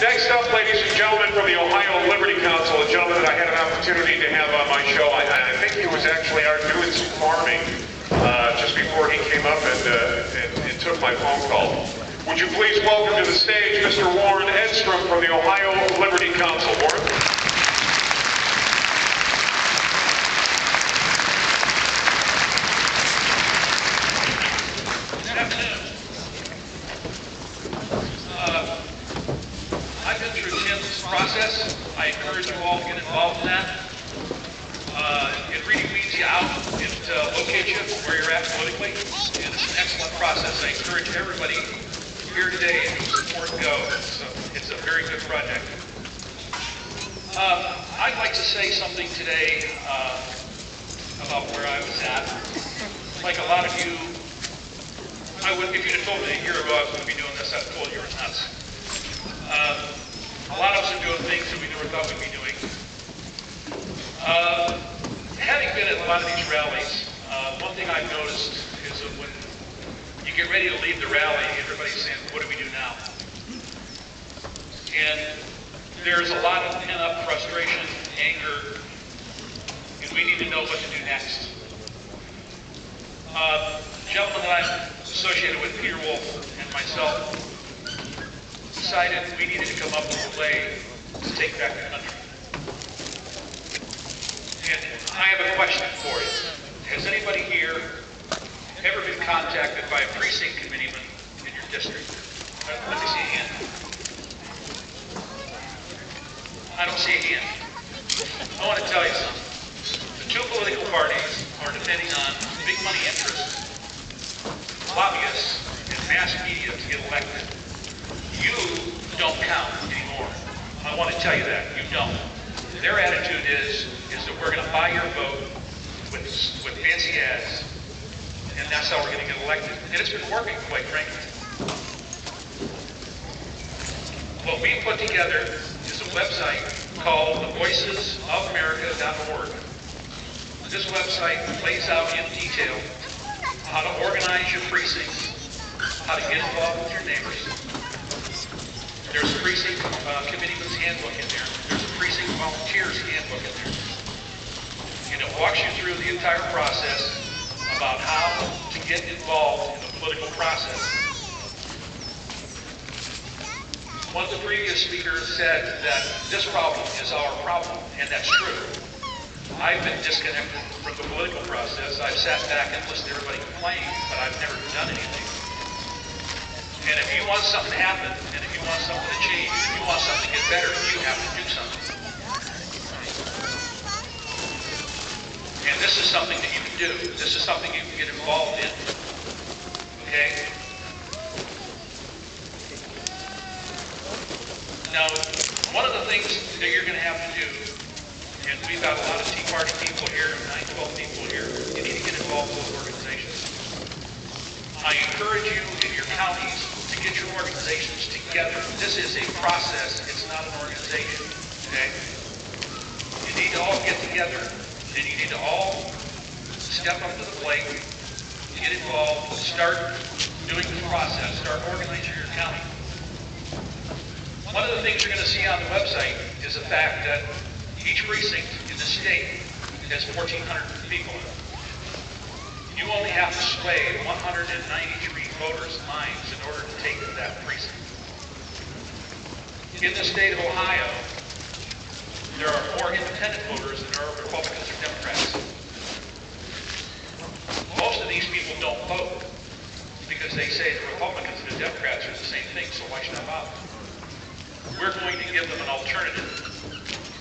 Next up, ladies and gentlemen, from the Ohio Liberty Council, a gentleman that I had an opportunity to have on my show. I think he was actually out doing some farming just before he came up and took my phone call. Would you please welcome to the stage Mr. Warren Edstrom from the Ohio Liberty Council. Warren. Good afternoon. I've been through Tim's process. I encourage you all to get involved in that. It really weeds you out. It locates you where you're at politically. And it's an excellent process. I encourage everybody here today to support Go. It's a very good project. I'd like to say something today about where I was at. Like a lot of you, if you'd have told me a year ago I was going to be doing this, I'd have told you were nuts. A lot of us are doing things that we never thought we'd be doing. Having been at a lot of these rallies, one thing I've noticed is that when you get ready to leave the rally, everybody's saying, what do we do now? And there's a lot of pent-up frustration, anger, and we need to know what to do next. The gentleman that I'm associated with, Peter Wolf, and myself, decided we needed to come up with a way to take back the country. And I have a question for you. Has anybody here ever been contacted by a precinct committeeman in your district? Let me see a hand. I don't see a hand. I want to tell you something. The two political parties are depending on big money interests, lobbyists, and mass media to get elected. You don't count anymore. I want to tell you that. You don't. Their attitude is that we're going to buy your vote with fancy ads, and that's how we're going to get elected. And it's been working, quite frankly. What we put together is a website called voicesofamerica.org. This website lays out in detail how to organize your precincts, how to get involved with your neighbors. There's a precinct committeeman's handbook in there. There's a precinct volunteer's handbook in there. And it walks you through the entire process about how to get involved in the political process. One of the previous speakers said that this problem is our problem, and that's true. I've been disconnected from the political process. I've sat back and listened to everybody complain, but I've never done anything. And if you want something to happen, and if you want something to change, if you want something to get better, you have to do something. And this is something that you can do. This is something you can get involved in. Okay? Now, one of the things that you're going to have to do, and we've got a lot of Tea Party people here, 912 people here, you need to get involved with those organizations. I encourage you in your counties to get your organizations together. This is a process, it's not an organization, okay? You need to all get together, and you need to all step up to the plate, get involved, start doing this process, start organizing your county. One of the things you're going to see on the website is the fact that each precinct in the state has 1,400 people in it. You only have to sway 193 voters' minds in order to take that precinct. In the state of Ohio, there are more independent voters than there are Republicans or Democrats. Most of these people don't vote because they say the Republicans and the Democrats are the same thing, so why should I bother? We're going to give them an alternative.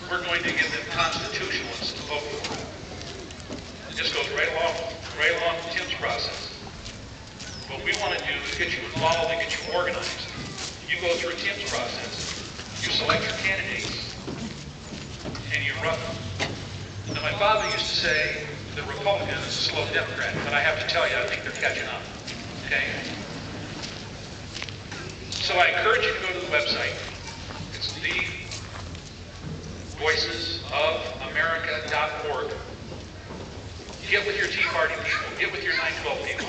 We're going to give them constitutionalists to vote for. This goes right along with Tim's process. What we want to do is get you involved and get you organized. You go through Tim's process. You select your candidates, and you run them. Now, my father used to say the Republican is a slow Democrat, but I have to tell you, I think they're catching up. Okay? So I encourage you to go to the website. It's thevoicesofamerica.org. Get with your Tea Party people, get with your 912 people,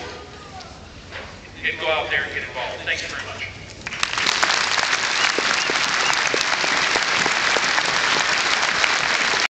and go out there and get involved. Thank you very much.